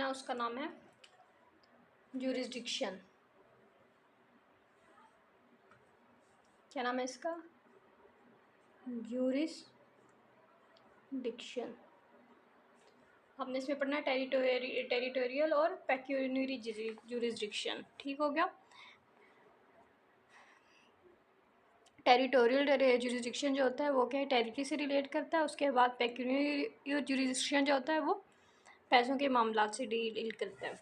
है उसका नाम है ज्यूरिसडिक्शन। क्या नाम है इसका? ज्यूरिसडिक्शन। हमने इसमें पढ़ना है टेरिटोरियल और पेक्यूनियरी ज्यूरिसडिक्शन। ठीक हो गया। टेरिटोरियल ज्यूरिसडिक्शन जो होता है वो क्या है, टेरिटरी से रिलेट करता है। उसके बाद पेक्यूनियरी ज्यूरिसडिक्शन जो होता है वो पैसों के मामला से डील करता है।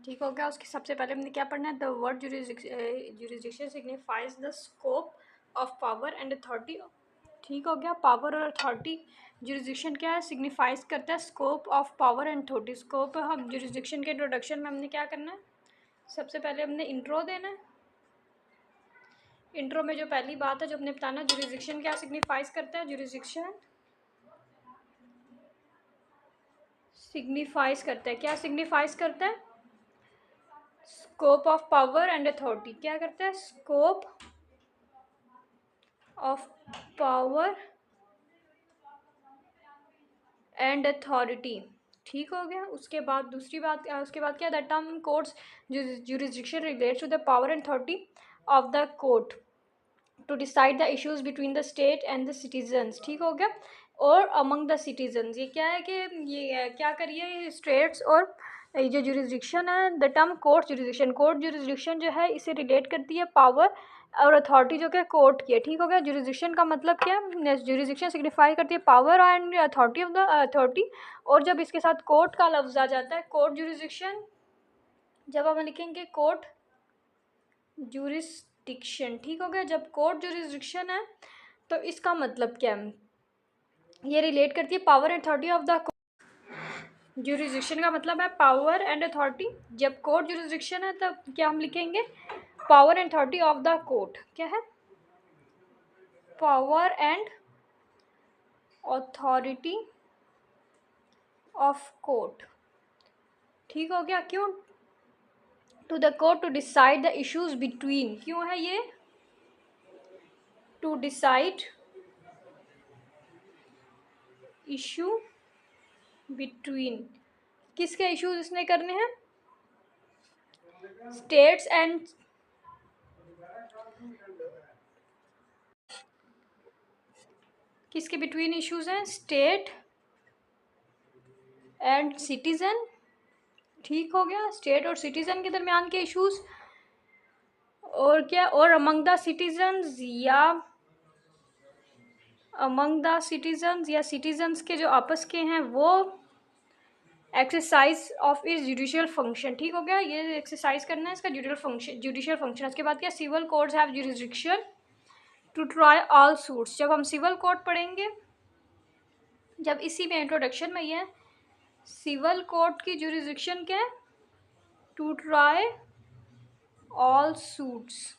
ठीक हो गया। उसके सबसे पहले हमने क्या पढ़ना है, the word jurisdiction signifies the scope of power and authority. ठीक हो गया। पावर और अथॉरिटी, ज्यूरिसडिक्शन क्या है, सिग्निफाइज करता है scope of power and authority. Scope हम ज्यूरिसडिक्शन के इंट्रोडक्शन में हमने क्या करना है, सबसे पहले हमने इंट्रो देना है। इंट्रो में जो पहली बात है जो हमने बताना, ज्यूरिसडिक्शन क्या सिग्निफाइज करता है। ज्यूरिसडिक्शन सिग्निफाइज करता है, क्या सिग्निफाइज करता है, scope of power and authority. क्या करता है, scope of power and authority. ठीक हो गया। उसके बाद दूसरी बात, उसके बाद क्या, the term court's jurisdiction relates to the power and authority of the court to decide the issues between the state and the citizens. ठीक हो गया। और अमंग द सिटीजन्स, ये क्या है कि ये क्या करिए, स्टेट्स और ये जो ज्यूरिसडिक्शन है, the term court jurisdiction, court jurisdiction जो है इसे रिलेट करती है पावर और अथॉरिटी जो कि कोर्ट की है। ठीक हो गया। ज्यूरिसडिक्शन का मतलब क्या है, ज्यूरिसडिक्शन सिग्निफाई करती है power and authority of the authority. और जब इसके साथ कोर्ट का लफ्ज आ जाता है, कोर्ट ज्यूरिसडिक्शन, जब हम लिखेंगे कोर्ट ज्यूरिसडिक्शन। ठीक हो गया। जब कोर्ट ज्यूरिसडिक्शन है तो इसका मतलब क्या है, ये रिलेट करती है power and authority of the jurisdiction का मतलब है पावर एंड अथॉरिटी। जब कोर्ट ज्यूरिसडिक्शन है तब क्या हम लिखेंगे, power and authority of the court. क्या है, power and authority of court. ठीक हो गया। क्यों, to the court to decide the issues between, क्यों है ये, टू डिसाइड इशू बिटवीन, किसके इश्यूज इसने करने हैं, स्टेट्स एंड, किसके बिटवीन इश्यूज हैं, स्टेट एंड सिटीजन। ठीक हो गया। स्टेट और सिटीजन के दरमियान के इश्यूज, और क्या, और अमंग द सिटीजन्स या अमंग द सिटीजन्स या सिटीजन्स के जो आपस के हैं वो exercise of is judicial function. ठीक हो गया। ये एक्सरसाइज करना है इसका जुडिशियल फंक्शन। उसके बाद क्या, civil courts have jurisdiction to try all suits. जब हम सिविल कोर्ट पढ़ेंगे, जब इसी में इंट्रोडक्शन में ये सिविल कोर्ट की जुरिसडिक्शन क्या है, टू ट्राई ऑल सूट्स।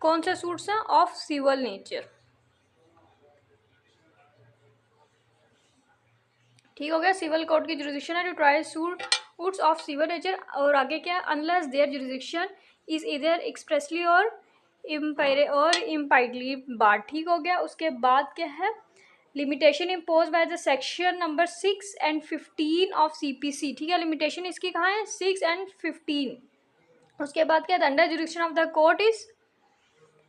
कौन से सूट्स हैं, ऑफ सिविल नेचर। ठीक हो गया। सिविल कोर्ट की जुरिसडिक्शन है to try suits of civil nature. और आगे क्या, unless their jurisdiction is either expressly or impliedly बार। ठीक हो गया। उसके बाद क्या है, limitation impose by the section number 6 and 15 of CPC। ठीक है। लिमिटेशन इसकी कहाँ है, 6 and 15। उसके बाद क्या, the under jurisdiction of the court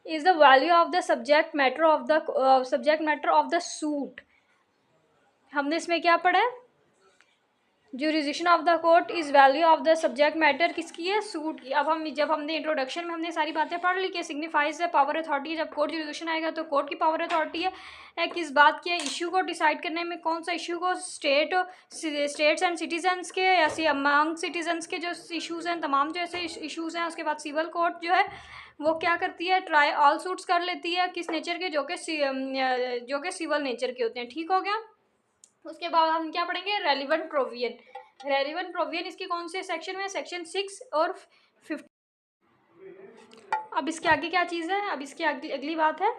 is the value of the subject matter of the suit. हमने इसमें क्या पढ़ा है, jurisdiction of the court is value of the subject matter किसकी है, सूट की। अब जब हमने इंट्रोडक्शन में हमने सारी बातें पढ़ ली कि सिग्निफाइज है पावर अथॉरिटी, जब कोर्ट ज्यूरिसडिक्शन आएगा तो कोर्ट की पावर अथॉरिटी है किस बात की है, इशू को डिसाइड करने में। कौन सा इशू को, स्टेट्स एंड सिटीजन्स के या अमंग सिटीजन्स के जो इशूज़ हैं, तमाम जो ऐसे इशूज़ हैं। उसके बाद सिविल कोर्ट जो है वो क्या करती है, ट्राई ऑल सूट्स कर लेती है, किस नेचर के, जो कि सिविल नेचर के होते हैं। ठीक हो गया। उसके बाद हम क्या पढ़ेंगे, रेलिवेंट प्रोविजन। रेलिवेंट प्रोविजन इसकी कौन से सेक्शन में, सेक्शन 6 और 50। अब इसके आगे क्या चीज़ है, अब इसकी अगली बात है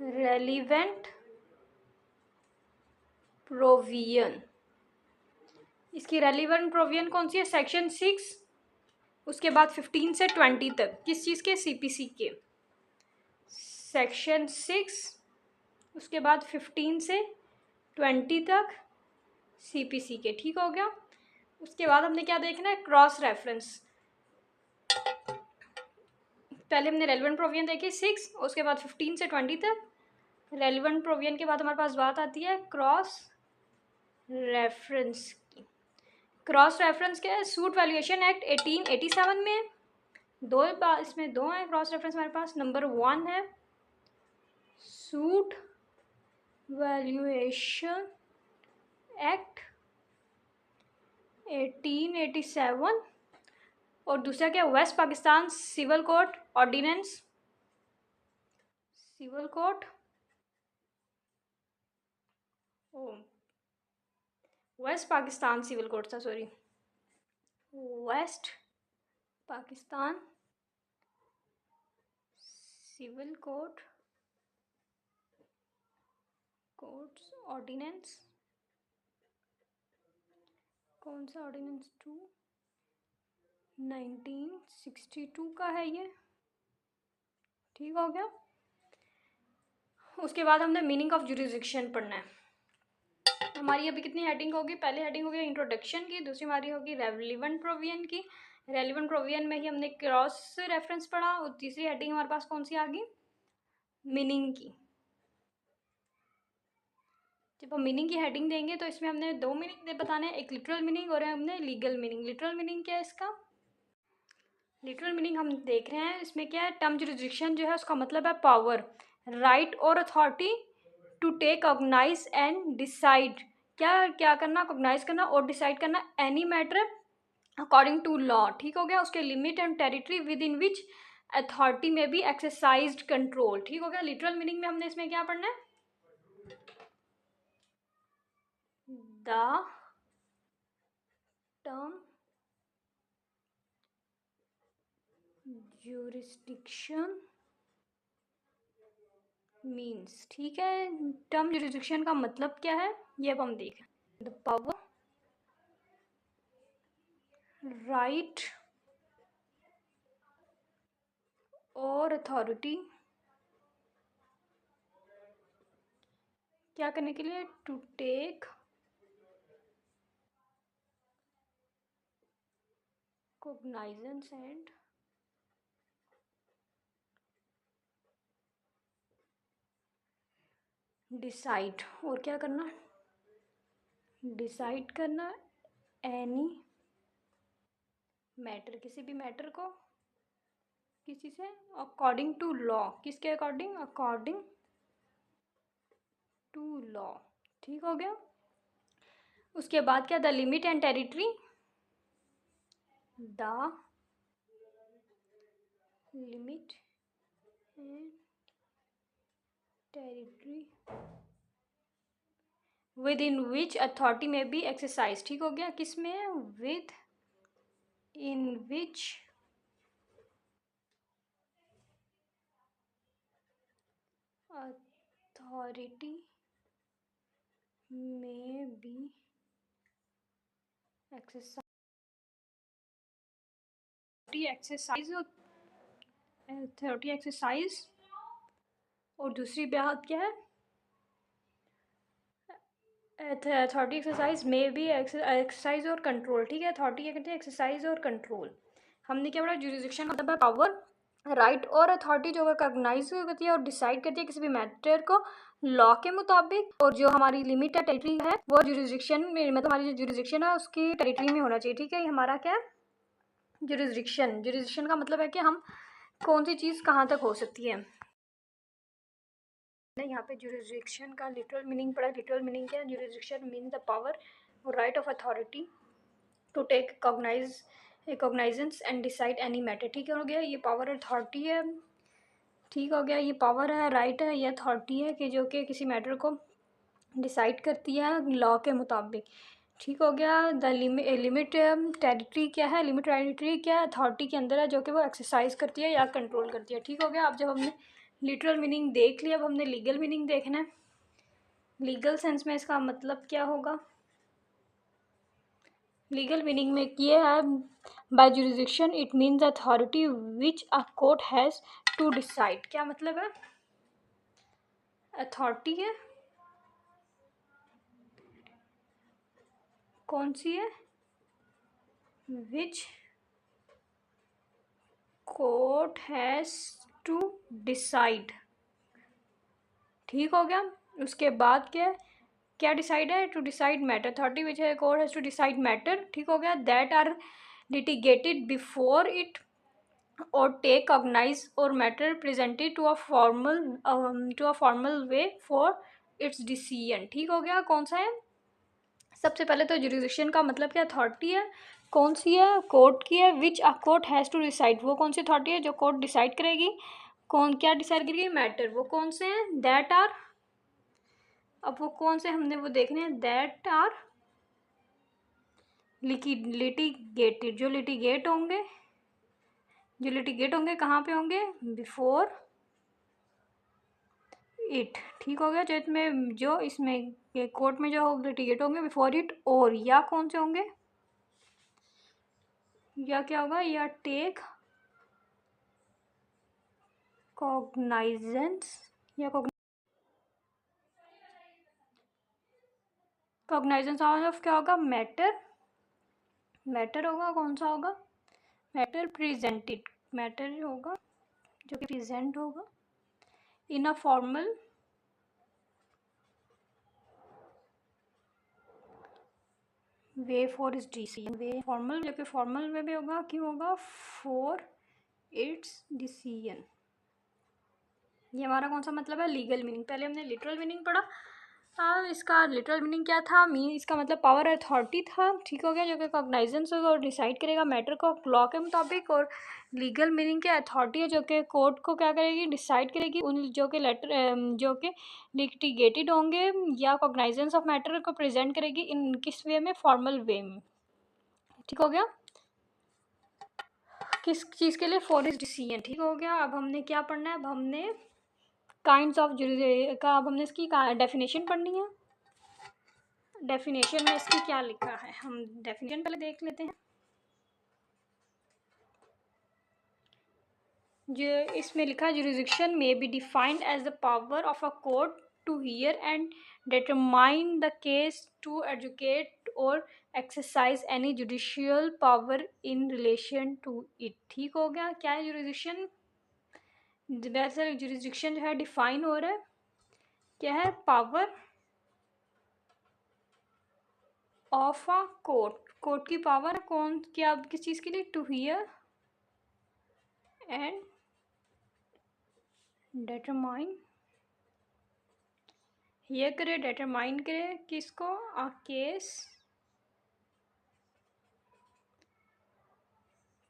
रेलिवेंट प्रोविजन। इसकी रेलिवेंट प्रोविजन कौन सी है, सेक्शन 6, उसके बाद 15 से 20 तक। किस चीज़ के, CPC के। सेक्शन 6 उसके बाद 15 से 20 तक CPC के, ठीक हो गया। उसके बाद हमने क्या देखना है, क्रॉस रेफरेंस। पहले हमने रेलिवेंट प्रोविजन देखी 6, उसके बाद 15 से 20 तक। रेलिवेंट प्रोविजन के बाद हमारे पास बात आती है क्रॉस रेफरेंस की। क्रॉस रेफरेंस क्या है, सूट वैल्यूएशन एक्ट 1887 में इसमें दो हैं क्रॉस रेफरेंस हमारे पास। नंबर 1 है सूट वैल्यूएशन एक्ट 1887 और दूसरा क्या, West Pakistan civil code ordinance, civil code West Pakistan civil code था, sorry, West Pakistan civil codes ordinance. कौन सा ऑर्डिनेंस, 1962 का है ये, ठीक हो गया। उसके बाद हमने मीनिंग ऑफ जुरिसडिक्शन पढ़ना है। हमारी अभी कितनी हेडिंग होगी, पहली हेडिंग होगी इंट्रोडक्शन की, दूसरी हमारी होगी रेलिवेंट प्रोविजन की। रेलिवेंट प्रोविजन में ही हमने क्रॉस रेफरेंस पढ़ा, और तीसरी हेडिंग हमारे पास कौन सी आ गई, मीनिंग की। जब हम मीनिंग की हेडिंग देंगे तो इसमें हमने दो मीनिंग बताने हैं, एक लिटरल मीनिंग और हमने लीगल मीनिंग। लिटरल मीनिंग क्या है इसका, लिटरल मीनिंग हम देख रहे हैं, इसमें क्या है, टर्म जुरिसडिक्शन जो है उसका मतलब है पावर, राइट और authority to take cognize and decide, क्या क्या करना, कॉग्नाइज करना और डिसाइड करना, any matter according to law, ठीक हो गया। उसके limit and territory within which authority may be exercised control, ठीक हो गया। लिटरल मीनिंग में हमने इसमें क्या पढ़ना है, द टर्म jurisdiction मीन्स, ठीक है। टर्म jurisdiction का मतलब क्या है ये अब हम देखें, द पावर, राइट और अथॉरिटी, क्या करने के लिए, to take cognizance and decide, और क्या करना, डिसाइड करना, एनी मैटर, किसी भी मैटर को, किसी से अकॉर्डिंग टू लॉ, किसके अकॉर्डिंग, अकॉर्डिंग टू लॉ, ठीक हो गया। उसके बाद क्या, the limit and territory, the limit and territory within which authority may be exercise, ठीक हो गया। किस में, with in which authority may be exercise, authority exercise, और दूसरी बात क्या है, अथॉरिटी एक्सरसाइज में भी एक्सरसाइज और कंट्रोल, ठीक है। अथॉरिटी क्या कहते हैं, एक्सरसाइज और कंट्रोल। हमने क्या पढ़ा, जुरिसडिक्शन मतलब है पावर, राइट और अथॉरिटी जो रिकॉग्नाइज करती है और डिसाइड करती है किसी भी मैटर को लॉ के मुताबिक, और जो हमारी लिमिट है, टेरिटरी है, वो जुरिसडिक्शन में, मतलब हमारी जो जुरिसडिक्शन है उसकी टेरिटरी में होना चाहिए, ठीक है। ये हमारा क्या है, जुरिसडिक्शन। जुरिसडिक्शन का मतलब है कि हम कौन सी चीज़ कहाँ तक हो सकती है। यहाँ पे जुरिसडिक्शन का लिटरल मीनिंग पढ़ा। लिटरल मीनिंग क्या है, जुरिसडिक्शन मीन द पावर और right of authority to take cognizance and decide any matter, ठीक हो गया। ये पावर अथॉरिटी है, ठीक हो गया। ये पावर है, राइट है, ये अथॉरिटी है कि जो कि किसी मैटर को डिसाइड करती है लॉ के मुताबिक, ठीक हो गया। द लिमिट टेरिटरी क्या है, लिमिट टेरिटरी क्या है, अथॉरिटी के अंदर है जो कि वो एक्सरसाइज करती है या कंट्रोल करती है, ठीक हो गया। अब जब हमने लिटरल मीनिंग देख लिया, अब हमने लीगल मीनिंग देखना है। लीगल सेंस में इसका मतलब क्या होगा, लीगल मीनिंग में ये है, by jurisdiction it means authority which a court has to decide, क्या मतलब है, अथॉरिटी है, कौन सी है, which court has to decide. ठीक हो गया। उसके बाद क्या है, क्या डिसाइड है, to decide matter, authority which है court has to decide matter. ठीक हो गया। That are litigated before it और टेक कॉग्नाइज और matter presented to a formal way for its decision. ठीक हो गया। कौन सा है, सबसे पहले तो जुरिडिक्शन का मतलब क्या, अथॉरिटी है, कौन सी है, कोर्ट की है, which a court has to decide, वो कौन सी अथॉरिटी है जो कोर्ट डिसाइड करेगी, कौन क्या डिसाइड करेगी, मैटर, वो कौन से हैं, दैट आर, अब वो कौन से हमने वो देखने हैं, दैट आर लिटिगेटेड, जो लिटिगेट होंगे, जो लिटिगेट होंगे कहाँ पे होंगे, बिफोर इट। ठीक हो गया। जो इसमें कोर्ट में जो लिटिगेट होंगे बिफोर इट, और या कौन से होंगे, या क्या होगा, या टेक कॉग्नाइजेंस, या कॉग्नाइजेंस ऑफ क्या होगा, मैटर, मैटर होगा, कौन सा होगा, मैटर प्रेजेंटेड, मैटर होगा जो कि प्रेजेंट होगा in a formal way for its decision, way formal, जो कि फॉर्मल वे भी होगा, क्यों होगा, फॉर इट्स डिसीजन। ये हमारा कौन सा मतलब है, लीगल मीनिंग। पहले हमने लिटरल मीनिंग पढ़ा, इसका लिटरल मीनिंग क्या था, इसका मतलब पावर अथॉरिटी था। ठीक हो गया, जो कि कॉग्नाइजेंस होगा और डिसाइड करेगा मैटर को लॉ के मुताबिक, और लीगल मीनिंग क्या, अथॉरिटी है जो कि कोर्ट को क्या करेगी, डिसाइड करेगी, उन जो कि जो कि लिटिगेटेड होंगे या कॉग्नाइजेंस ऑफ मैटर को प्रेजेंट करेगी इन किस वे में, फॉर्मल वे में। ठीक हो गया, किस चीज़ के लिए, फॉर इज डिसीजन। ठीक हो गया। अब हमने क्या पढ़ना है, अब हमने काइंड्स ऑफ का, अब हमने इसकी डेफिनेशन पढ़नी है। डेफिनेशन में इसकी क्या लिखा है, हम डेफिनेशन पहले देख लेते हैं। जो इसमें लिखा है, jurisdiction may be defined as the power of a court to hear and determine the case, to adjudicate or exercise any judicial power in relation to it. ठीक हो गया। क्या है जुरिडिक्शन, वैसे जुरिडिक्शन जो है डिफाइन हो रहा है, क्या है, power of a court, court की पावर कौन, क्या, किस चीज़ के लिए, टू हियर एंड डिटरमाइन, ये करे, डिटरमाइन करे किसको, अ केस,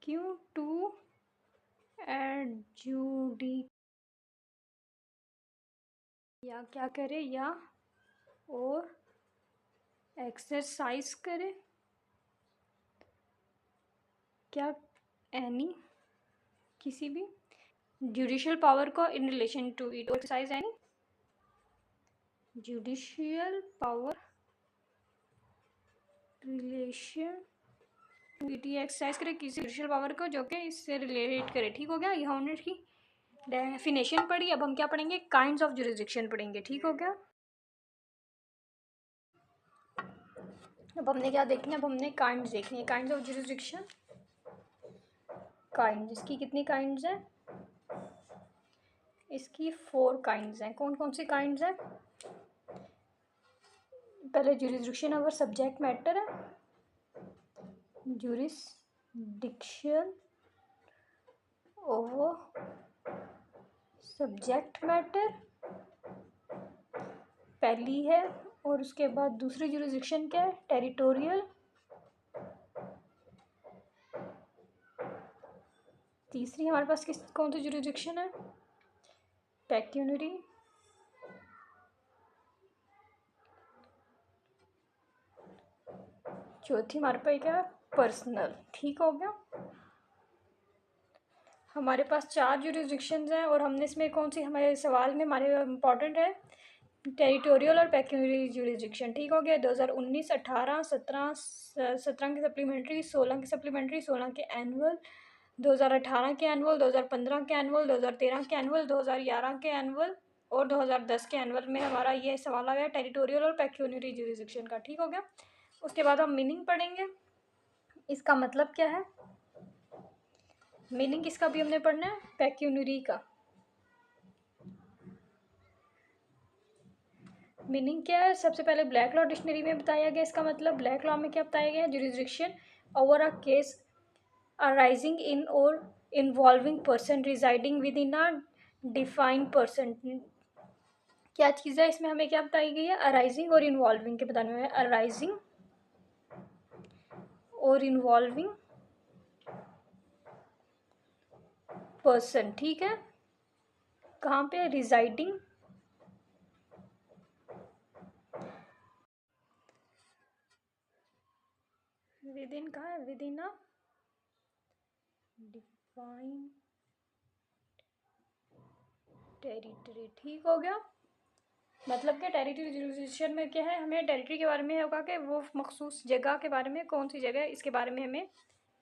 क्यों, टू एडजुडी, या क्या करे, या और एक्सरसाइज करे, क्या, एनी, किसी भी जुडिशियल पावर को in relation to it, exercise any judicial power relation to it, exercise करे किसी जुडिशियल पावर को जो कि इससे रिलेट करे। ठीक हो गया। ये हमने इसकी डेफिनेशन पढ़ी। अब हम क्या पढ़ेंगे, काइंड्स ऑफ जुरिडिक्शन पढ़ेंगे। ठीक हो गया। अब हमने क्या देखना है, अब हमने काइंड्स देखनी है, काइंड्स ऑफ जुरिडिक्शन, काइंड, इसकी कितनी काइंड्स हैं, इसकी 4 काइंड्स हैं। कौन कौन सी काइंड्स हैं, पहले जुरिडिक्शन ओवर सब्जेक्ट मैटर है, जुरिसडिक्शन ओवर सब्जेक्ट मैटर पहली है, और उसके बाद दूसरी जुरिसडिक्शन क्या है, टेरिटोरियल, तीसरी हमारे पास किस कौन सी जुरिसडिक्शन है, पेक्यूनरी, चौथी हमारे पास क्या है, पर्सनल। ठीक हो गया। हमारे पास 4 जुरिसडिक्शंस हैं, और हमने इसमें कौन सी, हमारे सवाल में हमारे इम्पॉर्टेंट है टेरिटोरियल और पेक्यूनरी जुरिसडिक्शन। ठीक हो गया। 2019, 18, 17 की सप्लीमेंट्री, 16 की सप्लीमेंट्री, 16 के एनुअल, 2018 के एनुअल, 2015 के एनुअल, 2013 के एनुअल, 2011 के एनुअल, और 2010 के एनुअल में हमारा ये सवाल आ गया टेरिटोरियल और पेक्यूनियरी जुरिसडिक्शन का। ठीक हो गया। उसके बाद हम मीनिंग पढ़ेंगे, इसका मतलब क्या है। मीनिंग किसका भी हमने पढ़ना है, पेक्यूनियरी का। मीनिंग क्या है, सबसे पहले ब्लैक लॉ डिक्शनरी में बताया गया इसका मतलब। ब्लैक लॉ में क्या बताया गया, jurisdiction over a case arising in or involving person residing within a defined person. क्या चीज़ है इसमें, हमें क्या बताई गई है, अराइजिंग और इन्वॉल्विंग के बताने में। अराइजिंग और इन्वॉल्विंग पर्सन, ठीक है। कहाँ पे, रिजाइडिंग विद इन, कहाँ है, with in a defined territory. ठीक हो गया। मतलब क्या, टेरिटरी जुरिसडिक्शन में क्या है, हमें टेरिटरी के बारे में होगा कि वो मखसूस जगह के बारे में, कौन सी जगह है, इसके बारे में हमें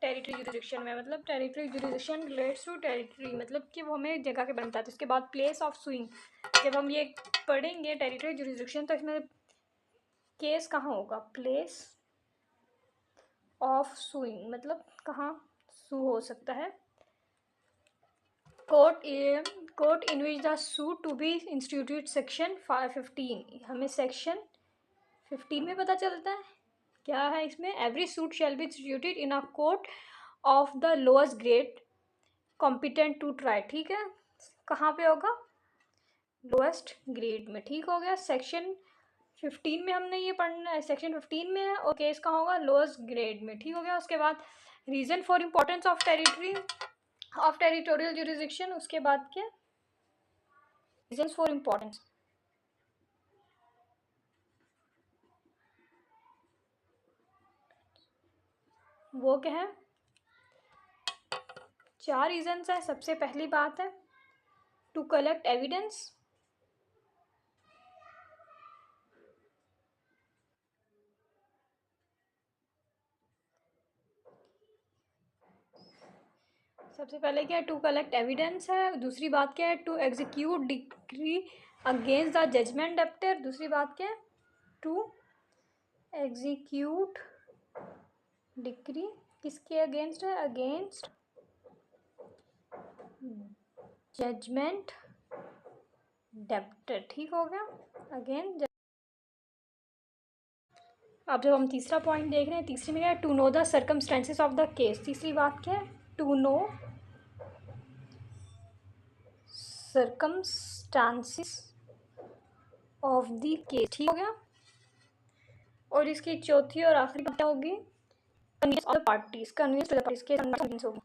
टेरिटरी जुरिसडिक्शन में। मतलब territory jurisdiction relates to territory, मतलब कि वो हमें जगह के बारे में बताते हैं। उसके बाद प्लेस ऑफ सुइंग, जब हम ये पढ़ेंगे टेरिटरी जुरिसडिक्शन तो इसमें केस कहाँ होगा, प्लेस ऑफ सुइंग, मतलब कहाँ सू हो सकता है। Court in which the suit to be institute, section 15, हमें सेक्शन 15 में पता चलता है क्या है इसमें। Every suit shall be instituted in a court of the lowest grade competent to try. ठीक है, कहाँ पे होगा, लोएस्ट ग्रेड में। ठीक हो गया। सेक्शन 15 में हमने ये पढ़ना है, सेक्शन 15 में है, और केस कहाँ होगा, लोएस्ट ग्रेड में। ठीक हो गया। उसके बाद reason for importance of territory of territorial jurisdiction, उसके बाद क्या, रीजन फॉर इम्पोर्टेंस, वो क्या है, 4 रीजन्स है। सबसे पहली बात है टू कलेक्ट एविडेंस, सबसे पहले क्या है, टू कलेक्ट एविडेंस है। दूसरी बात क्या है, to execute decree against the judgment debtor. दूसरी बात क्या है, टू एग्जीक्यूट डिक्री किसके अगेंस्ट है, अगेंस्ट जजमेंट डेप्टर। ठीक हो गया। अगेन अब जब हम तीसरा पॉइंट देख रहे हैं, तीसरी में क्या है, to know the circumstances of the case. तीसरी बात क्या है, to know circumstances of the case. ठीक हो गया। और इसकी चौथी और आखिरी बात क्या होगी, convenience of the parties, convenience to the parties के कन्वीनियंस होगी।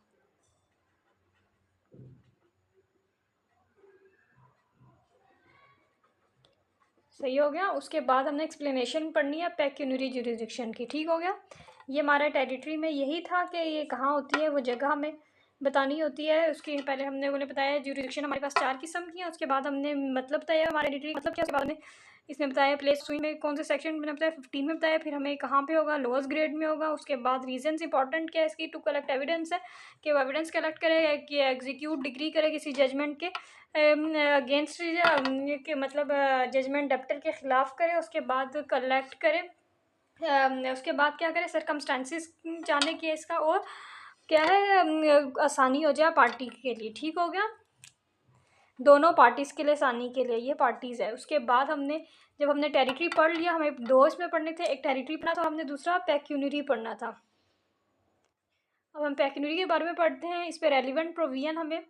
सही हो गया। उसके बाद हमने एक्सप्लेनेशन पढ़नी है पेक्यूनियरी जुरिसडिक्शन की। ठीक हो गया। ये हमारा टेरिटरी में यही था कि ये कहाँ होती है, वो जगह हमें बतानी होती है। उसके पहले हमने उन्हें बताया जुरिसडिक्शन हमारे पास 4 किस्म की है। उसके बाद हमने मतलब बताया हमारे टेरिटरी मतलब क्या। उसके बाद में इसमें बताया प्लेस सुई में कौन से सेक्शन में बताया, 15 में बताया। फिर हमें कहाँ पे होगा, लोअर्स ग्रेड में होगा। उसके बाद रीजन्स इंपॉर्टेंट क्या है इसकी, टू कलेक्ट एविडेंस है कि वो एविडेंस कलेक्ट करे, कि एग्जीक्यूट डिग्री करे किसी जजमेंट के अगेंस्ट के मतलब जजमेंट डेप्टर के ख़िलाफ़ करे। उसके बाद कलेक्ट करे, उसके बाद क्या करें, सरकमस्टांसिस जाने की इसका, और क्या है आसानी हो जाए पार्टी के लिए। ठीक हो गया। दोनों पार्टीज़ के लिए आसानी के लिए ये पार्टीज़ है। उसके बाद हमने जब हमने टेरिटरी पढ़ लिया, हमें 2 इसमें पढ़ने थे, एक टेरिटरी पढ़ना था, हमने दूसरा पेक्यूनियरी पढ़ना था। अब हम पेक्यूनियरी के बारे में पढ़ते हैं। इस पर रेलिवेंट प्रोविजन हमें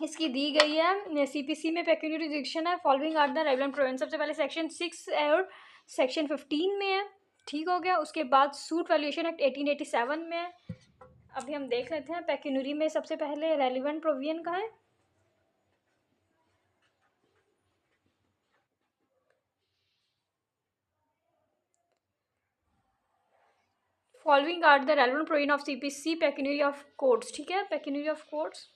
इसकी दी गई है। सीपीसी में पेक्यूनियरी जुरिसडिक्शन है, following are the relevant provision. सबसे पहले सेक्शन 6 और सेक्शन 15 में है। ठीक हो गया। उसके बाद सूट वैल्यूएशन एक्ट 1887 में है। अभी हम देख लेते हैं पेक्यूनियरी में सबसे पहले रेलिवेंट प्रोविजन कहाँ है। Following are the relevant provision of CPC pecuniary of courts. ठीक है, pecuniary of courts.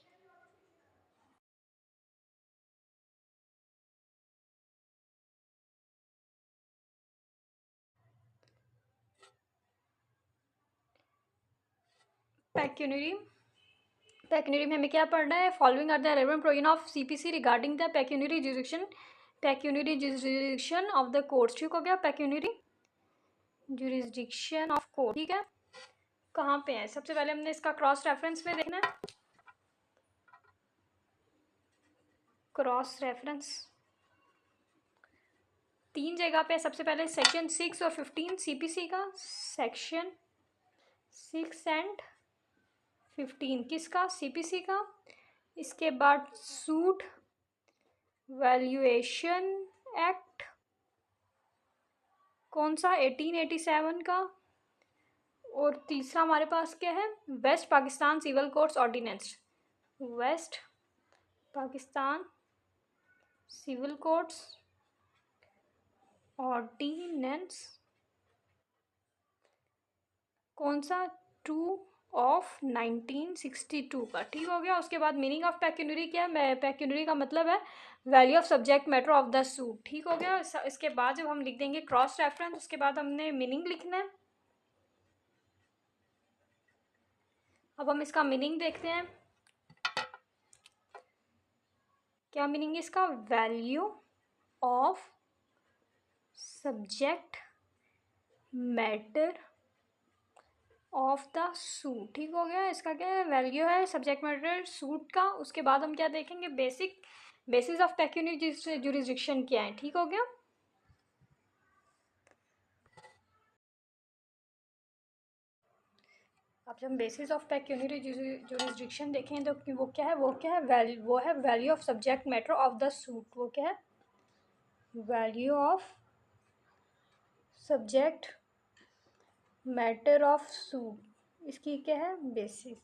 Pecuniary pecuniary में हमें क्या पढ़ना है, following are the relevant provision of CPC regarding the pecuniary jurisdiction of the courts. ठीक हो गया, पेक्यूनरी जुरिसडिक्शन ऑफ कोर्ट। ठीक है, कहाँ पे है, सबसे पहले हमने इसका क्रॉस रेफरेंस में देखना है। क्रॉस रेफरेंस 3 जगह पे, सबसे पहले सेक्शन 6 और 15 सीपीसी का, सेक्शन 6 एंड 15 किसका, सीपीसी का। इसके बाद सूट वैल्यूएशन एक्ट, कौन सा, 1887 का। और तीसरा हमारे पास क्या है, West Pakistan civil courts ordinance, West Pakistan civil courts ordinance, कौन सा, 2 ऑफ 1962 का। ठीक हो गया। उसके बाद मीनिंग ऑफ पेक्यूनरी क्या है, पेक्यूनरी का मतलब है value of subject matter of the suit. ठीक हो गया। इसके बाद जब हम लिख देंगे क्रॉस रेफरेंस, उसके बाद हमने मीनिंग लिखना है। अब हम इसका मीनिंग देखते हैं, क्या मीनिंग है इसका, value of subject matter of the suit. ठीक हो गया। इसका क्या है, वैल्यू है सब्जेक्ट मैटर सूट का। उसके बाद हम क्या देखेंगे, बेसिस ऑफ पेक्यूनरी जुरिसडिक्शन क्या है। ठीक हो गया। अब जब हम बेसिस ऑफ पेक्यूनरी जुरिसडिक्शन देखें तो वो क्या है, वो है value of subject matter of the suit. वो क्या है, value of subject matter of suit, इसकी क्या है, बेसिस।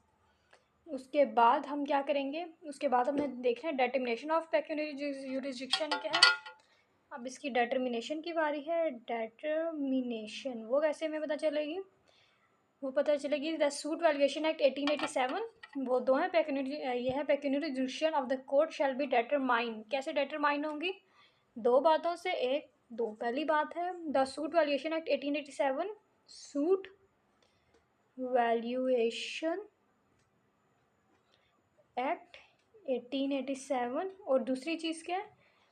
उसके बाद हम क्या करेंगे, उसके बाद हमने देखना है डिटर्मिनेशन ऑफ पेक्यूनरी जुरिसडिक्शन क्या है। अब इसकी डिटर्मिनेशन की बारी है। डिटर्मिनेशन वो कैसे हमें पता चलेगी, वो पता चलेगी द सूट वैल्यूएशन एक्ट 1887, वो दो हैं पेक्यूनरी, ये है pecuniary jurisdiction of the court shall be determine. कैसे डिटरमाइन होंगी, दो बातों से, एक दो, पहली बात है the suit valuation act 1887, suit valuation act 1887, और दूसरी चीज़ क्या है,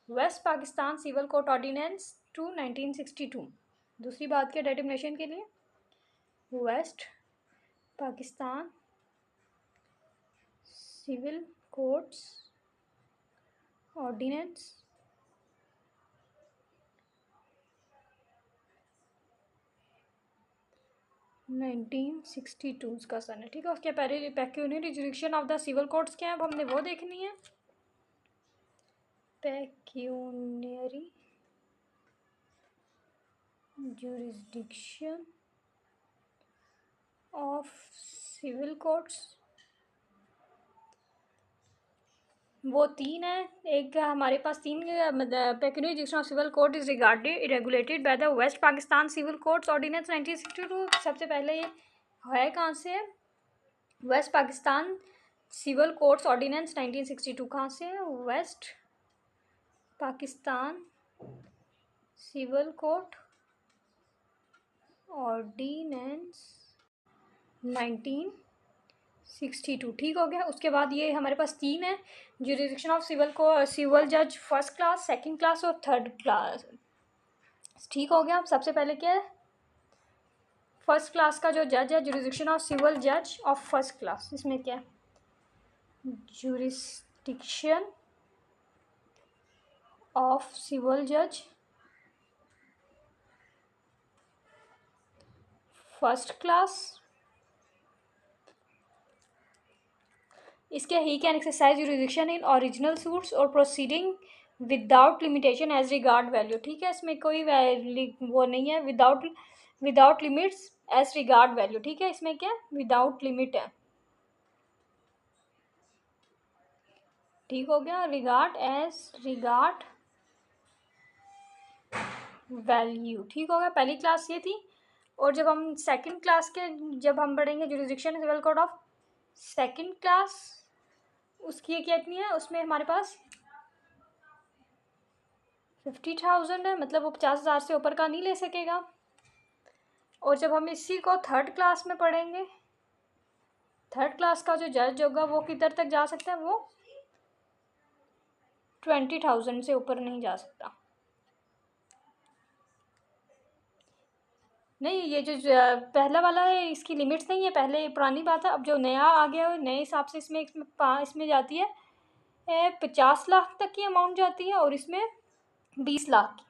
West Pakistan civil court ordinance 2 1962। दूसरी बात क्या डिटर्मिनेशन के लिए, West Pakistan civil courts ordinance 1962 का सन है। ठीक है। उसके पहले pecuniary jurisdiction of the civil courts क्या है, अब हमने वो देखनी है। Pecuniary jurisdiction of civil courts, वो 3 है। एक हमारे पास 3 pecuniary jurisdiction of civil court is regulated by the West Pakistan civil courts ordinance 1962। सबसे पहले ये है कहाँ से, West Pakistan civil courts ordinance 1962 कहाँ से है, West Pakistan civil court ordinance 1962। ठीक हो गया। उसके बाद ये हमारे पास 3 है, जुरिसडिक्शन ऑफ सिविल जज फर्स्ट क्लास, सेकंड क्लास और थर्ड क्लास। ठीक हो गया। सबसे पहले क्या है, फर्स्ट क्लास का जो जज है, जुरिसडिक्शन ऑफ सिविल जज ऑफ फर्स्ट क्लास, इसमें क्या है, जुरिसडिक्शन ऑफ सिविल जज फर्स्ट क्लास, इसके ही can exercise jurisdiction in original suits or proceeding without limitation as regard value. ठीक है, इसमें कोई वो नहीं है, without limits as regard value. ठीक है, इसमें क्या विदाउट लिमिट है। ठीक हो गया। Regard value. ठीक हो गया। पहली क्लास ये थी। और जब हम सेकंड क्लास के जब हम पढ़ेंगे jurisdiction civil code of second class, उसकी कितनी है, उसमें हमारे पास 50,000 है, मतलब वो 50,000 से ऊपर का नहीं ले सकेगा। और जब हम इसी को थर्ड क्लास में पढ़ेंगे, थर्ड क्लास का जो जज होगा वो किधर तक जा सकता है, वो 20,000 से ऊपर नहीं जा सकता। नहीं, ये जो पहला वाला है इसकी लिमिट्स नहीं है, पहले पुरानी बात है। अब जो नया आ गया है नए हिसाब से इसमें जाती है 50 लाख तक की अमाउंट जाती है, और इसमें 20 लाख की,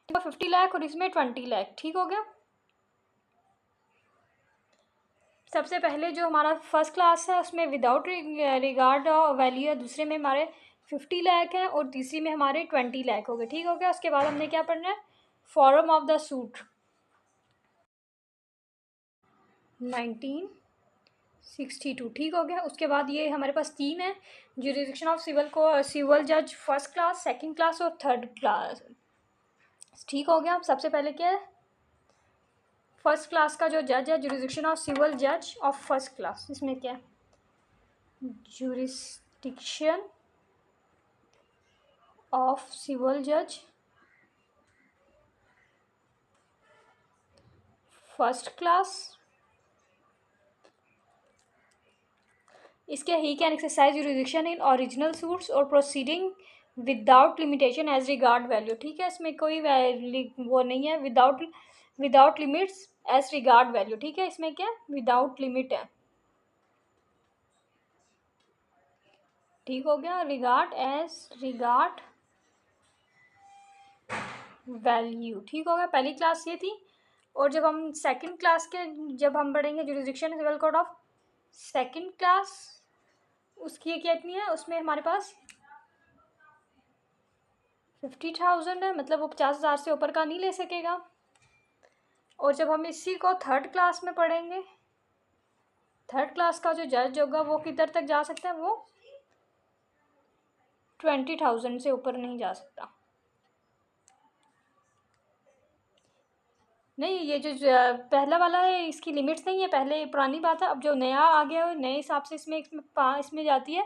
50 लाख, और इसमें 20 लाख। ठीक हो गया। सबसे पहले जो हमारा फर्स्ट क्लास है उसमें विदाउट रिगार्ड वैल्यू है, दूसरे में हमारे 50 लाख है, और तीसरी में हमारे 20 लाख हो गए। ठीक हो गया। उसके बाद हमने क्या पढ़ना है, फॉर्म ऑफ द सूट 1962। ठीक हो गया। उसके बाद ये हमारे पास 3 है, ज्यूरिडिक्शन ऑफ सिविल जज फर्स्ट क्लास, सेकंड क्लास और थर्ड क्लास। ठीक हो गया। सबसे पहले क्या है, फर्स्ट क्लास का जो जज है, ज्यूरिडिक्शन ऑफ सिविल जज ऑफ फर्स्ट क्लास, इसमें क्या है, ज्यूरिडिक्शन ऑफ सिविल जज फर्स्ट क्लास, इसके ही can exercise jurisdiction in original suits or proceeding without limitation as regard value. ठीक है, इसमें कोई वो नहीं है, without limits as regard value. ठीक है, इसमें क्या विदाउट लिमिट है। ठीक हो गया। Regard value. ठीक हो गया। पहली क्लास ये थी। और जब हम सेकंड क्लास के जब हम पढ़ेंगे jurisdiction civil code of second class, उसकी कितनी है, उसमें हमारे पास 50,000 है, मतलब वो 50,000 से ऊपर का नहीं ले सकेगा। और जब हम इसी को थर्ड क्लास में पढ़ेंगे, थर्ड क्लास का जो जज होगा वो किधर तक जा सकता है, वो 20,000 से ऊपर नहीं जा सकता। नहीं, ये जो पहला वाला है इसकी लिमिट्स नहीं है, पहले पुरानी बात है। अब जो नया आ गया है नए हिसाब से इसमें जाती है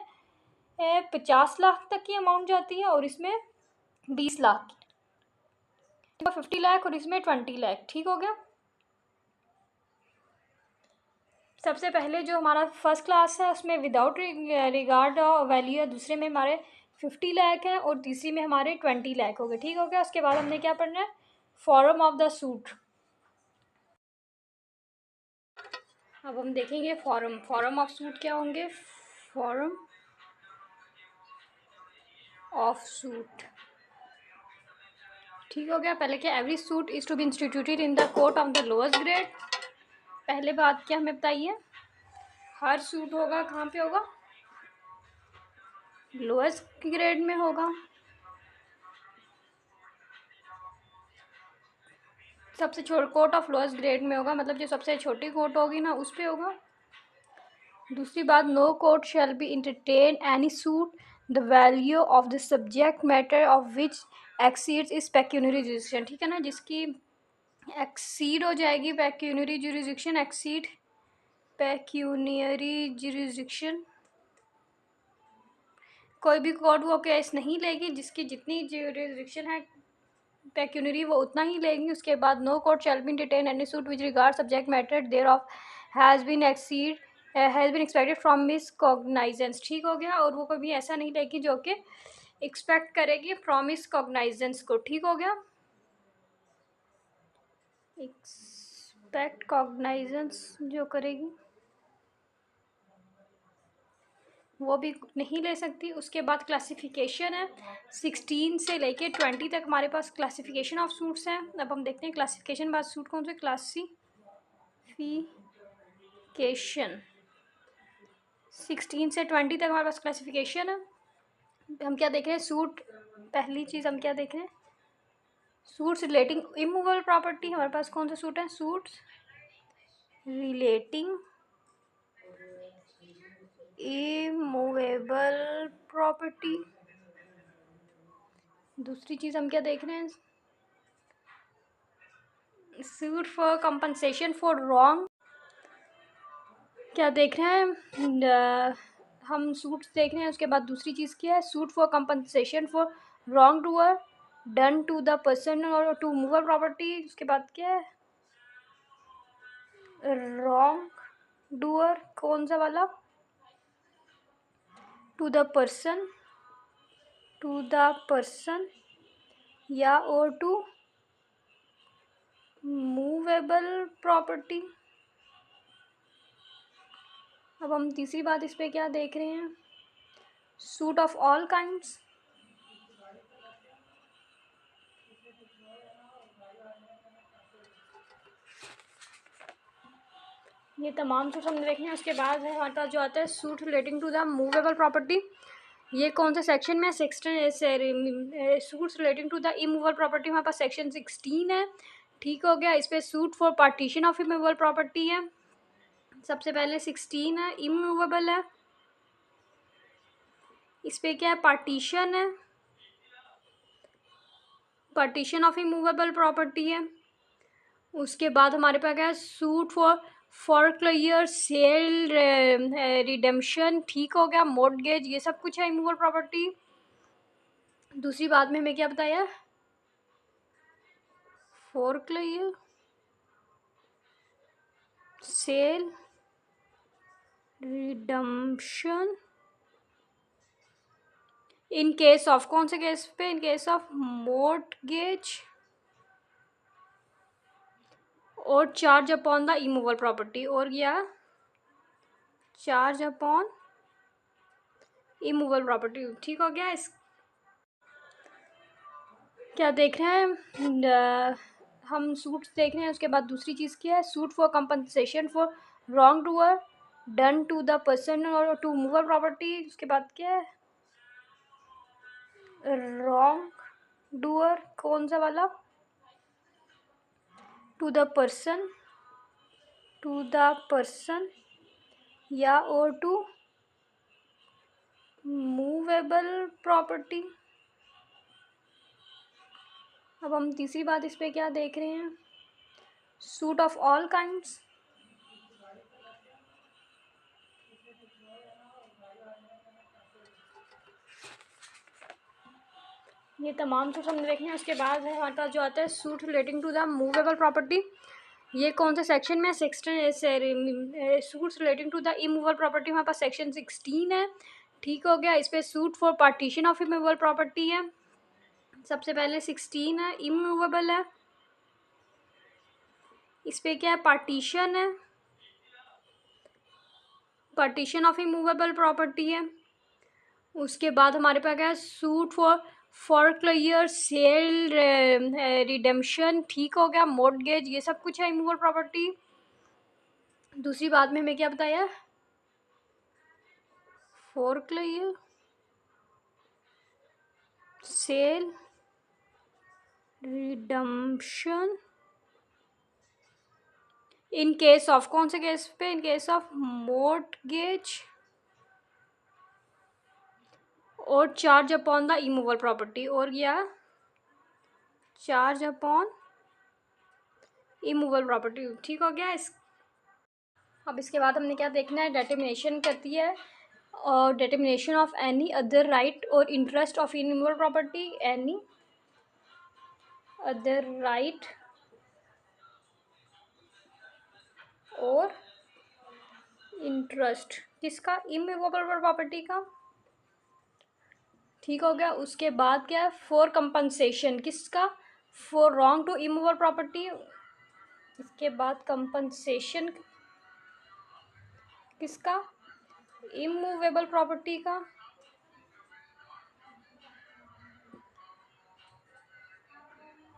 50 लाख तक की अमाउंट जाती है, और इसमें 20 लाख की, 50 लाख, और इसमें 20 लाख। ठीक हो गया। सबसे पहले जो हमारा फर्स्ट क्लास है उसमें विदाउट रिगार्ड वैल्यू है, दूसरे में हमारे 50 लाख है, और तीसरी में हमारे 20 लाख हो गए। ठीक हो गया। उसके बाद हमने क्या पढ़ना है, फॉर्म ऑफ द सूट। अब हम देखेंगे फॉर्म ऑफ सूट क्या होंगे। Form of suit. ठीक हो गया। पहले क्या, every suit is to be instituted in the court of the lowest grade. पहले बात क्या हमें बताइए, हर सूट होगा कहाँ पे होगा, लोएस्ट ग्रेड में होगा। सबसे छोटा कोर्ट ऑफ लोएस्ट ग्रेड में होगा, मतलब जो सबसे छोटी कोर्ट होगी ना उस पे होगा। दूसरी बात, no court shall be entertain any suit the value of the subject matter of which exceeds is pecuniary jurisdiction. ठीक है ना, जिसकी एक्सीड हो जाएगी pecuniary jurisdiction, exceed pecuniary jurisdiction, कोई भी कोर्ट वो केस नहीं लेगी जिसकी जितनी जुरिडिक्शन है पेक्यूनरी वो उतना ही लेंगी। उसके बाद no court shall be detain any suit which regard subject matter thereof has been expected from miss cognizance. ठीक हो गया। और वो कभी ऐसा नहीं लेगी जो कि एक्सपेक्ट करेगी फ्रॉम मिस कॉग्नाइजेंस को। ठीक हो गया। एक्सपेक्ट कॉग्नाइजेंस जो करेगी वो भी नहीं ले सकती। उसके बाद क्लासिफिकेशन है, 16 से लेके 20 तक हमारे पास क्लासिफिकेशन ऑफ सूट्स हैं। अब हम देखते हैं क्लासिफिकेशन बाद सूट कौन से, क्लासिफिकेशन 16 से 20 तक हमारे पास क्लासिफिकेशन है। हम क्या देख रहे हैं, सूट, पहली चीज़ हम क्या देख रहे हैं, सूट्स रिलेटिंग इमूवेबल प्रॉपर्टी। हमारे पास कौन से सूट हैं, सूट्स रिलेटिंग इमूवेबल प्रॉपर्टी। दूसरी चीज़ हम क्या देख रहे हैं, suit for compensation for wrong. क्या देख रहे हैं, हम सूट्स देख रहे हैं। उसके बाद दूसरी चीज़ क्या है, suit for compensation for wrong doer done to the person और टू मूवेबल प्रॉपर्टी। उसके बाद क्या है, रॉन्ग डूअर कौन सा वाला, टू द पर्सन या और टू मूवेबल प्रॉपर्टी। अब हम तीसरी बात इस पे क्या देख रहे हैं, सूट ऑफ ऑल काइंड्स। ये तमाम सूट हमने देखने हैं। उसके बाद है हमारे पास जो आता है suit relating to the movable property. ये कौन से सेक्शन में है, suits relating to the immovable property हमारे पास सेक्शन 16 है। ठीक हो गया। इस पे suit for partition of immovable property है। सबसे पहले 16 है, इमूवेबल है। इस पे क्या है, पार्टीशन है, पार्टीशन ऑफ इमूवेबल प्रॉपर्टी है। उसके बाद हमारे पास क्या है, suit for clear sale redemption. ठीक हो गया। मॉर्टगेज, ये सब कुछ है इमूवेबल प्रॉपर्टी। दूसरी बात में हमें क्या बताया, for clear sale redemption in case of, कौन से केस पे, इन केस ऑफ मॉर्टगेज और charge upon the immovable property, और या चार्ज अपॉन इमूवेबल प्रॉपर्टी। ठीक हो गया। इस क्या देख रहे हैं, हम सूट्स देख रहे हैं। उसके बाद दूसरी चीज़ क्या है, suit for compensation for wrong doer done to the person और टू मूवेबल प्रॉपर्टी। उसके बाद क्या है, रॉन्ग डूअर कौन सा वाला, टू द पर्सन या और टू मूवेबल प्रॉपर्टी। अब हम तीसरी बात इस पे क्या देख रहे हैं, सूट ऑफ ऑल काइंड्स। ये तमाम सूट हमने देखे हैं। उसके बाद है हमारे पास जो आता है suit relating to the movable property. ये कौन से सेक्शन में है, suits relating to the immovable property हमारे पास सेक्शन 16 है। ठीक हो गया। इस पे suit for partition of immovable property है। सबसे पहले 16 है, इमूवेबल है। इस पे क्या है, पार्टीशन है, पार्टीशन ऑफ इमूवेबल प्रॉपर्टी है। उसके बाद हमारे पास क्या है, suit for clear sale redemption. ठीक हो गया। मॉर्टगेज, ये सब कुछ है इमूवेबल प्रॉपर्टी। दूसरी बात में हमें क्या बताया, for clear sale redemption in case of, कौन से केस पे, इन केस ऑफ मॉर्टगेज और charge upon the immovable property, और या चार्ज अपॉन इमूवेबल प्रॉपर्टी। ठीक हो गया। अब इसके बाद हमने क्या देखना है, डिटर्मिनेशन करती है और determination of any other right or interest of immovable property. Any other right or interest किसका, इमूवेबल प्रॉपर्टी का। ठीक हो गया। उसके बाद क्या है, फॉर कंपनसेशन किसका, for wrong to immovable property. इसके बाद कंपनसेशन किसका, इमूवेबल प्रॉपर्टी का।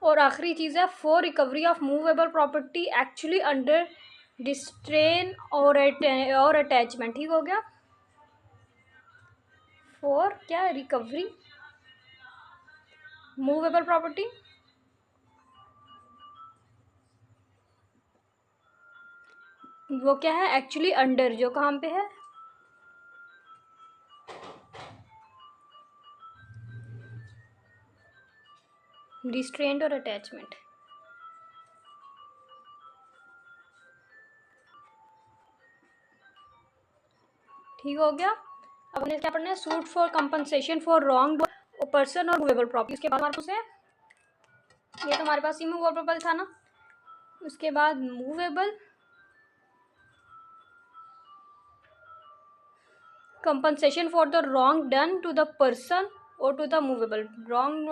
और आखिरी चीज़ है, for recovery of movable property actually under distrain or attachment. ठीक हो गया। फॉर क्या, रिकवरी मूवेबल प्रॉपर्टी, वो क्या है, एक्चुअली अंडर, जो कहाँ पे है, डिस्ट्रेंड और अटैचमेंट। ठीक हो गया। अब हमें क्या पढ़ना है, suit for compensation for wrong person और मूवेबल प्रॉपर्टी। उसके बाद हमारे पास ये तो हमारे पास इमूवेबल था ना। उसके बाद movable compensation for the wrong done to the person और to the movable, wrong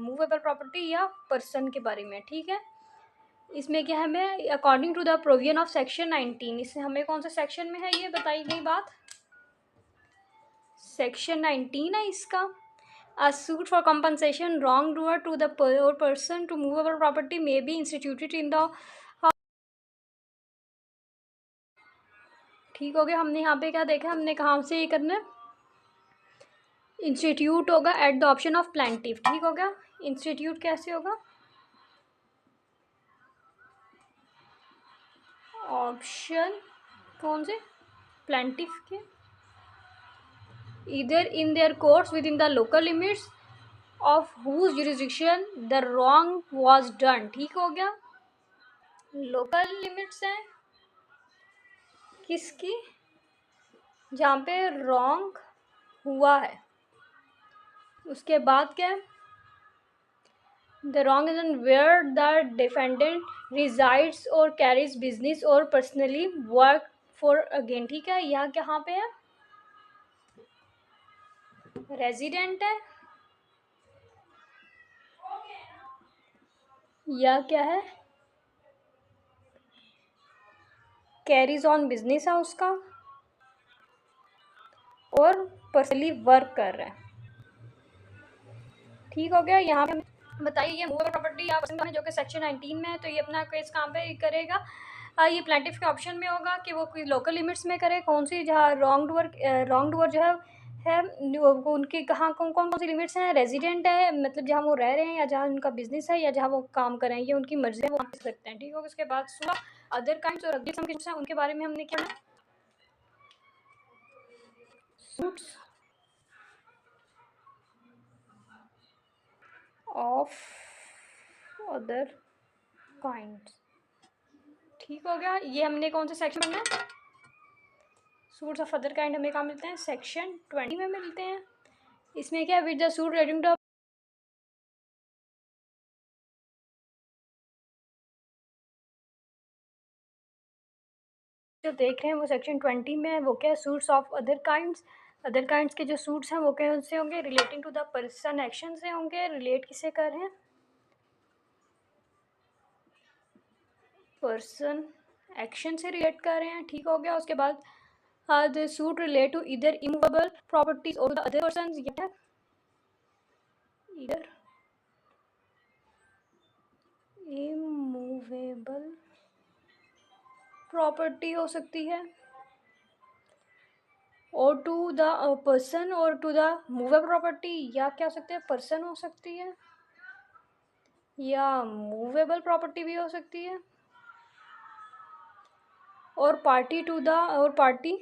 movable property या पर्सन के बारे में, ठीक है। इसमें क्या है, हमें according to the provision of section 19, इससे हमें कौन सा सेक्शन में है ये बताई गई बात, सेक्शन 19 है इसका। A suit for compensation wrongdoer to the or person to movable property may be instituted in the, ठीक हो गया। हमने यहाँ पे क्या देखा, हमने कहाँ से ये करना है, इंस्टीट्यूट होगा at the option of plaintiff, ठीक हो गया। इंस्टीट्यूट कैसे होगा, ऑप्शन कौन से, प्लेंटिफ के, इधर in their courts within the local limits of whose jurisdiction the wrong was done, ठीक हो गया। लोकल लिमिट्स हैं किसकी, जहाँ पे रॉन्ग हुआ है। उसके बाद क्या है, the wrong is in where the defendant resides और कैरीज बिजनेस और पर्सनली वर्क फॉर अगेन, ठीक है। यह कहाँ पे है, रेजिडेंट है, या क्या है, कैरीज ऑन बिजनेस है उसका, और पर्सनली वर्क कर रहा है, ठीक हो गया। यहाँ पे बताइए ये मूवेबल प्रॉपर्टी या पर्सन है जो कि सेक्शन 19 में है, तो ये अपना केस कहाँ पे करेगा, ये प्लेंटिफ के ऑप्शन में होगा कि वो कोई लोकल लिमिट्स में करे, कौन सी, जहाँ रॉन्ग डूअर जो है उनकी कहाँ कौन कौन सी लिमिट्स हैं, रेजिडेंट है मतलब जहाँ वो रह रहे हैं या जहाँ उनका बिजनेस है या जहाँ वो काम कर रहे हैं, ये उनकी मर्जी है, वो कर सकते हैं, ठीक होगा। उसके बाद अदर काइंड्स और अगले किस्म के उनके बारे में हमने क्या सूट्स ऑफ अदर काइंड्स, ठीक हो गया। ये हमने कौन से सेक्शन में, सूट्स ऑफ अदर काइंड हमें कहाँ मिलते हैं, सेक्शन 20 में मिलते हैं। इसमें क्या है, with the suit relating to, जो देख रहे हैं वो सेक्शन 20 में है, वो क्या है, suits of other kinds. Other kinds के जो सूट्स हैं वो कैसे होंगे, relating to the person action से होंगे, रिलेट किसे कर रहे हैं, पर्सन एक्शन से रिलेट कर रहे हैं, ठीक हो गया। उसके बाद द सूट रिलेट टू इधर इमूवेबल प्रॉपर्टीज और द अदर पर्सन, इधर इमूवेबल प्रॉपर्टी हो सकती है, और टू द पर्सन और टू द मूवेबल प्रॉपर्टी, या क्या हो सकते हैं, पर्सन हो सकती है या मूवेबल प्रॉपर्टी भी हो सकती है, और पार्टी टू द, और party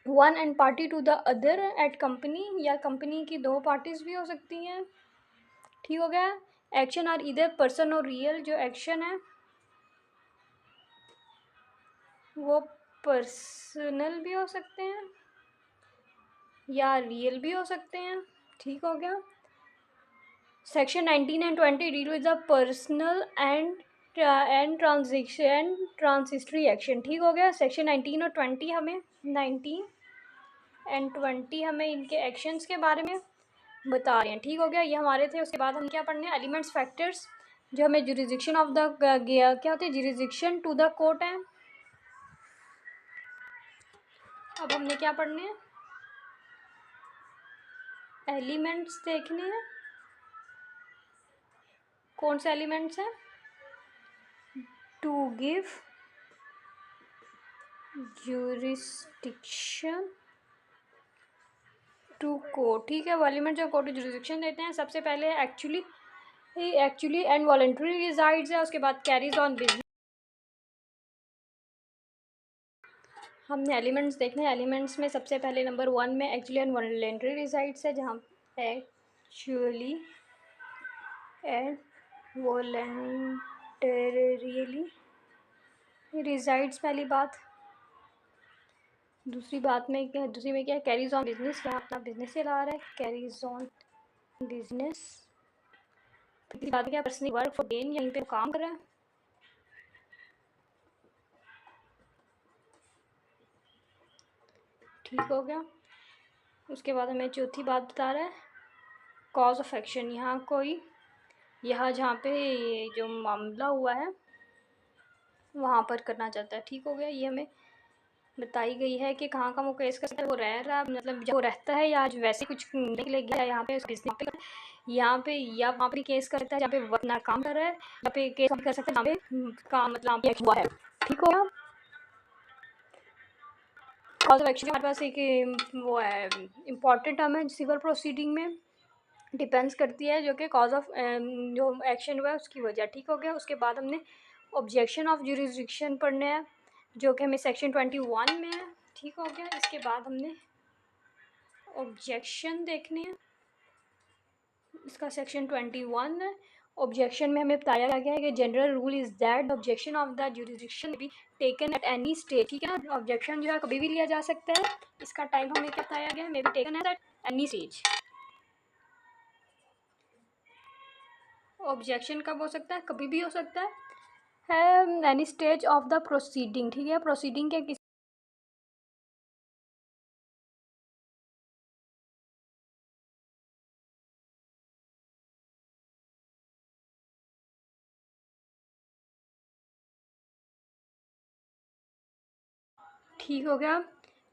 one and party to the other at company, या कंपनी की दो पार्टीज भी हो सकती हैं, ठीक हो गया। एक्शन आर इधर पर्सन और रियल, जो एक्शन है वो पर्सनल भी हो सकते हैं या रियल भी हो सकते हैं, ठीक हो गया। Section 19 and 20 deal with the personal and transition transitory action, ठीक हो गया। सेक्शन 19 और 20 हमें 19 एंड 20 हमें इनके एक्शंस के बारे में बता रहे हैं, ठीक हो गया। ये हमारे थे। उसके बाद हम क्या पढ़ने हैं, एलिमेंट्स फैक्टर्स, जो हमें जुरिसडिक्शन ऑफ द क्या होते हैं, जुरिसडिक्शन टू द कोर्ट है। अब हमने क्या पढ़ने हैं, एलिमेंट्स देखने हैं। कौन से एलिमेंट्स हैं, to give jurisdiction to court, ठीक है। वो एलिमेंट जो कोर्ट जुरिसडिक्शन देते हैं, सबसे पहले एक्चुअली एंड वॉलंटरी रिजाइड्स है। उसके बाद कैरीज ऑन बिजनेस, हमने एलिमेंट्स देखने हैं। एलिमेंट्स में सबसे पहले नंबर 1 में एक्चुअली एंड वॉलंटरी रिजाइड्स है, जहाँ एक्चुअली एंड वॉलंटरीली रिजाइड्स, पहली बात। दूसरी में क्या है, कैरीज ऑन बिजनेस, यहाँ अपना बिजनेस चला रहा है, कैरीज ऑन बिजनेस। तीसरी बात क्या, पर्सनली वर्क फॉर गेन, यहीं पे काम कर रहा है, ठीक हो गया। उसके बाद हमें चौथी बात बता रहा है कॉज ऑफ एक्शन। यहाँ जहाँ पे ये जो मामला हुआ है वहाँ पर करना चाहता है। ठीक हो गया। ये हमें बताई गई है कि कहाँ का वो केस करता है, वो रह रहा है, मतलब जब वो रहता है या आज वैसे कुछ करने के लिए गया यहाँ पे यहाँ पे या वहाँ पे केस करता है जहाँ पे वो अपना काम कर रहा है, यहाँ पे केस कर सकता है जहाँ पे काम मतलब ये हुआ है। ठीक हो गया। कॉज ऑफ एक्शन हमारे पास एक वो है इम्पॉर्टेंट टर्म है सिविल प्रोसीडिंग में, डिपेंड्स करती है जो कि कॉज ऑफ जो एक्शन हुआ है उसकी वजह। ठीक हो गया। उसके बाद हमने ऑब्जेक्शन ऑफ जुरिसडिक्शन पढ़ने हैं जो कि हमें सेक्शन 21 में है। ठीक हो गया। इसके बाद हमने ऑब्जेक्शन देखने हैं, इसका सेक्शन 21 है। ऑब्जेक्शन में हमें बताया गया है कि general rule is that objection of the jurisdiction be taken at any stage. ठीक है ना। ऑब्जेक्शन जो है कभी भी लिया जा सकता है। इसका टाइम हमें क्या बताया गया है, may be taken at any stage. Objection कब हो सकता है, कभी भी हो सकता है any stage of the proceeding. ठीक है। प्रोसीडिंग के ठीक हो गया।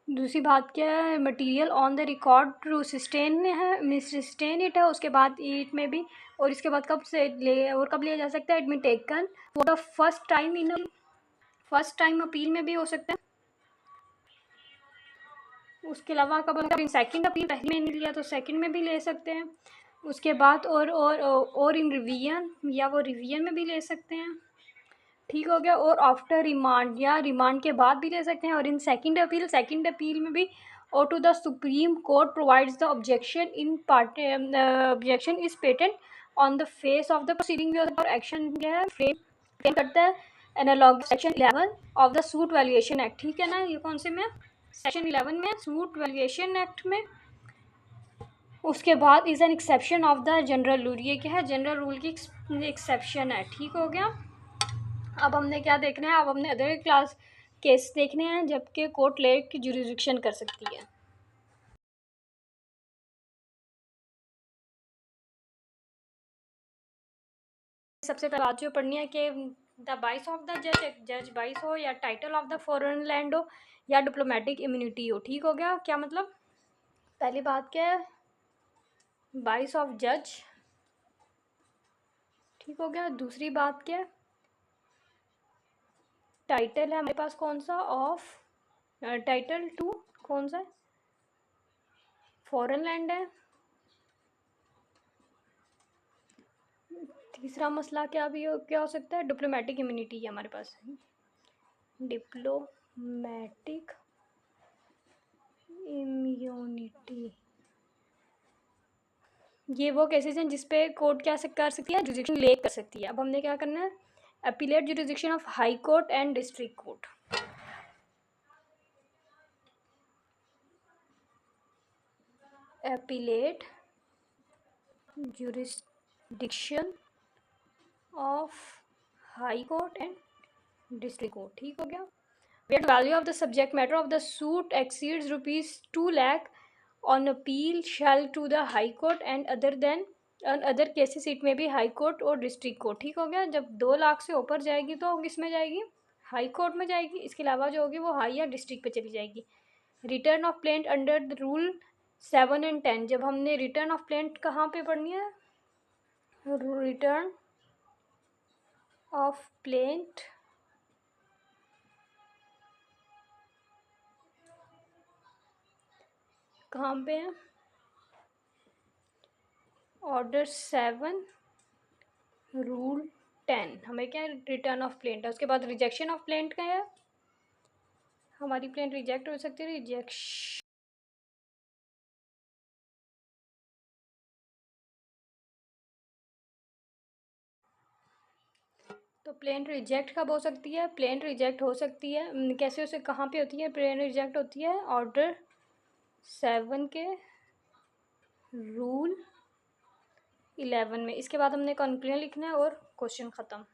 दूसरी बात क्या है, material on the record to sustain है, सस्टेन इट है। उसके बाद इट में भी, और इसके बाद कब से ले और कब लिया जा सकता है, इट में taken for the first time in first time appeal में भी हो सकता है। उसके अलावा कब इन सेकंड अपील, पहले में नहीं लिया तो सेकंड में भी ले सकते हैं। उसके बाद और इन रिवीजन या वो रिवीजन में भी ले सकते हैं। ठीक हो गया। और आफ्टर रिमांड या रिमांड के बाद भी ले सकते हैं। और इन सेकंड अपील में भी, और to the Supreme Court provides the objection in part objection is patent on the face of the proceeding. और एक्शन क्या है, फ्रेम करता है analogous section 11 of the suit valuation act. ठीक है ना। ये कौन से में, सेक्शन 11 में, सूट वैल्यूएशन एक्ट में। उसके बाद is an exception of the general rule. ये क्या है, जनरल रूल की एक्सेप्शन है। ठीक हो गया। अब हमने क्या देखना है, अब हमने अदर क्लास केस देखने हैं जबकि कोर्ट लेट की जुरिसडिक्शन कर सकती है। सबसे पहले बात जो पढ़नी है कि द बाइस ऑफ द जज बाइस हो, या title of the foreign land हो, या डिप्लोमेटिक इम्यूनिटी हो। ठीक हो गया। क्या मतलब, पहली बात क्या है, बाइस ऑफ जज। ठीक हो गया। दूसरी बात क्या है, टाइटल है हमारे पास कौन सा, ऑफ टाइटल टू कौन सा है, फॉरेन लैंड है। तीसरा मसला क्या हो सकता है, डिप्लोमेटिक इम्यूनिटी है हमारे पास, डिप्लोमेटिक इम्यूनिटी। ये वो केसेस हैं जिस पे कोर्ट क्या कर सकती है, जुरिसडिक्शन ले कर सकती है। अब हमने क्या करना है, appellate jurisdiction of high court and district court. Appellate jurisdiction of high court and district court. ठीक हो गया। where the value of the subject matter of the suit exceeds rupees 2 lakh on appeal shall to the high court and other cases it may be high court और district court। ठीक हो गया। जब 2 लाख से ऊपर जाएगी तो किस में जाएगी, हाई कोर्ट में जाएगी। इसके अलावा जो होगी वो हाई या डिस्ट्रिक्ट पे चली जाएगी। Return of plaint under the rule 7 and 10। जब हमने रिटर्न ऑफ प्लेंट कहाँ पे पढ़नी है, रिटर्न ऑफ प्लेंट कहाँ पे है, ऑर्डर 7 रूल 10। हमें क्या है, रिटर्न ऑफ प्लेंट है। उसके बाद रिजेक्शन ऑफ प्लेंट का है, हमारी प्लेंट रिजेक्ट हो सकती है, रिजेक्शन। तो प्लेंट रिजेक्ट कब हो सकती है, प्लेंट रिजेक्ट हो सकती है कैसे, उसे कहाँ पे होती है, प्लेंट रिजेक्ट होती है ऑर्डर 7 के रूल 11 में। इसके बाद हमने कंक्लूजन लिखना है और क्वेश्चन ख़त्म।